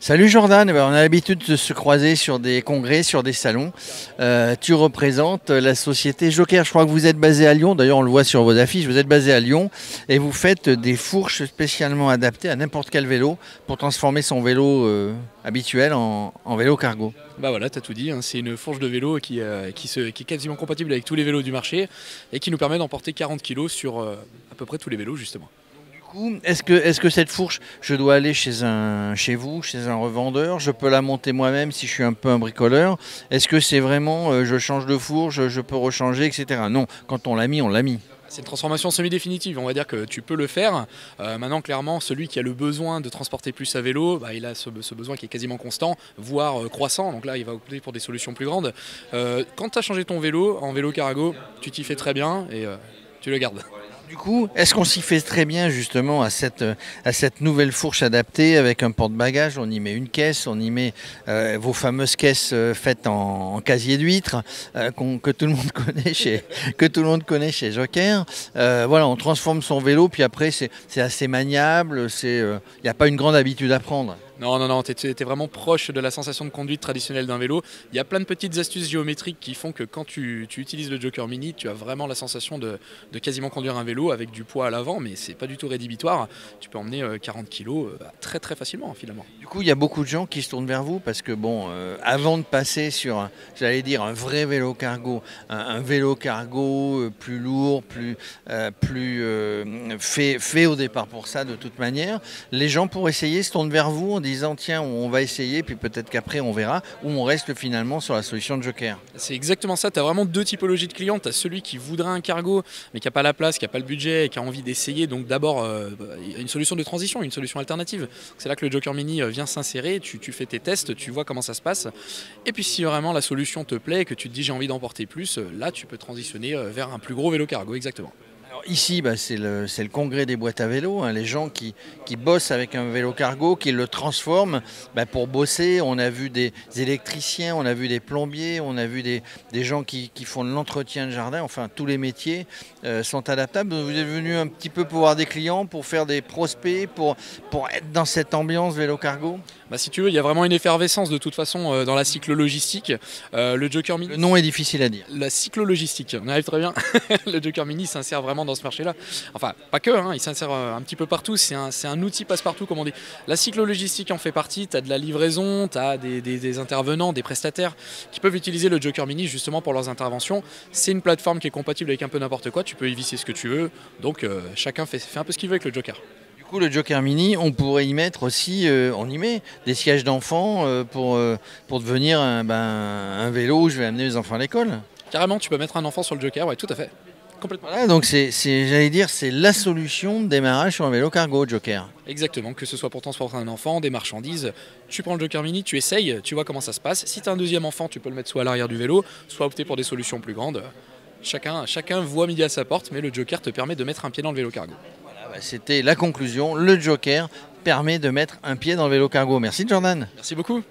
Salut Jordan. On a l'habitude de se croiser sur des congrès, sur des salons. Tu représentes la société Joker. Je crois que vous êtes basé à Lyon. D'ailleurs, on le voit sur vos affiches. Vous êtes basé à Lyon et vous faites des fourches spécialement adaptées à n'importe quel vélo pour transformer son vélo habituel en vélo cargo. Bah voilà, t'as tout dit, hein. C'est une fourche de vélo qui est quasiment compatible avec tous les vélos du marché et qui nous permet d'emporter 40 kg sur à peu près tous les vélos justement. Est-ce que cette fourche, je dois aller chez vous, chez un revendeur, je peux la monter moi-même si je suis un peu un bricoleur? Est-ce que c'est vraiment, je change de fourche, je peux rechanger, etc. Non, quand on l'a mis, on l'a mis. C'est une transformation semi-définitive, on va dire que tu peux le faire. Maintenant, clairement, celui qui a le besoin de transporter plus à vélo, bah, il a ce besoin qui est quasiment constant, voire croissant. Donc là, il va opter pour des solutions plus grandes. Quand tu as changé ton vélo en vélo cargo, tu t'y fais très bien et tu le gardes. Du coup, est-ce qu'on s'y fait très bien justement à cette nouvelle fourche adaptée avec un porte-bagages? On y met une caisse, on y met vos fameuses caisses faites en casier d'huître que tout le monde connaît chez Joker. Voilà, on transforme son vélo, puis après c'est assez maniable, il n'y a pas une grande habitude à prendre. Non, non, non, tu es vraiment proche de la sensation de conduite traditionnelle d'un vélo. Il y a plein de petites astuces géométriques qui font que quand tu utilises le Joker Mini, tu as vraiment la sensation de quasiment conduire un vélo avec du poids à l'avant, mais c'est pas du tout rédhibitoire. Tu peux emmener 40 kg très très facilement finalement. Du coup, il y a beaucoup de gens qui se tournent vers vous parce que bon, avant de passer sur, j'allais dire, un vrai vélo cargo, un vélo cargo plus lourd, fait au départ pour ça de toute manière, les gens pour essayer se tournent vers vous en disant tiens, on va essayer, puis peut-être qu'après on verra, ou on reste finalement sur la solution de Joker. C'est exactement ça, tu as vraiment deux typologies de clients. Tu as celui qui voudrait un cargo mais qui n'a pas la place, qui n'a pas le budget et qui a envie d'essayer. Donc d'abord, une solution de transition, une solution alternative. C'est là que le Joker Mini vient s'insérer, tu fais tes tests, tu vois comment ça se passe. Et puis si vraiment la solution te plaît et que tu te dis j'ai envie d'emporter plus, là tu peux transitionner vers un plus gros vélo cargo, exactement. Alors ici, c'est le congrès des boîtes à vélo, hein, les gens qui bossent avec un vélo cargo, qui le transforment pour bosser. On a vu des électriciens, on a vu des plombiers, on a vu des gens qui font de l'entretien de jardin. Enfin, tous les métiers sont adaptables. Vous êtes venu un petit peu pour voir des clients, pour faire des prospects, pour être dans cette ambiance vélo cargo? Si tu veux, il y a vraiment une effervescence de toute façon dans la cyclo-logistique. Le Joker Mini... Le nom est difficile à dire. La cyclo-logistique, on arrive très bien. Le Joker Mini s'insère vraiment dans ce marché-là. Enfin, pas que, hein, il s'insère un petit peu partout. C'est un outil passe-partout, comme on dit. La cyclo-logistique en fait partie. Tu as de la livraison, tu as des intervenants, des prestataires qui peuvent utiliser le Joker Mini justement pour leurs interventions. C'est une plateforme qui est compatible avec un peu n'importe quoi. Tu peux y visser ce que tu veux. Donc, chacun fait un peu ce qu'il veut avec le Joker. Du coup, le Joker Mini, on pourrait y mettre aussi, on y met des sièges d'enfants pour devenir un vélo où je vais amener les enfants à l'école. Carrément, tu peux mettre un enfant sur le Joker, ouais, tout à fait. Complètement. Voilà, donc j'allais dire, c'est la solution de démarrage sur un vélo cargo, Joker. Exactement, que ce soit pour transporter un enfant, des marchandises, tu prends le Joker Mini, tu essayes, tu vois comment ça se passe. Si tu as un deuxième enfant, tu peux le mettre soit à l'arrière du vélo, soit opter pour des solutions plus grandes. Chacun voit midi à sa porte, mais le Joker te permet de mettre un pied dans le vélo cargo. Voilà, c'était la conclusion. Le Joker permet de mettre un pied dans le vélo cargo. Merci Jordan. Merci beaucoup.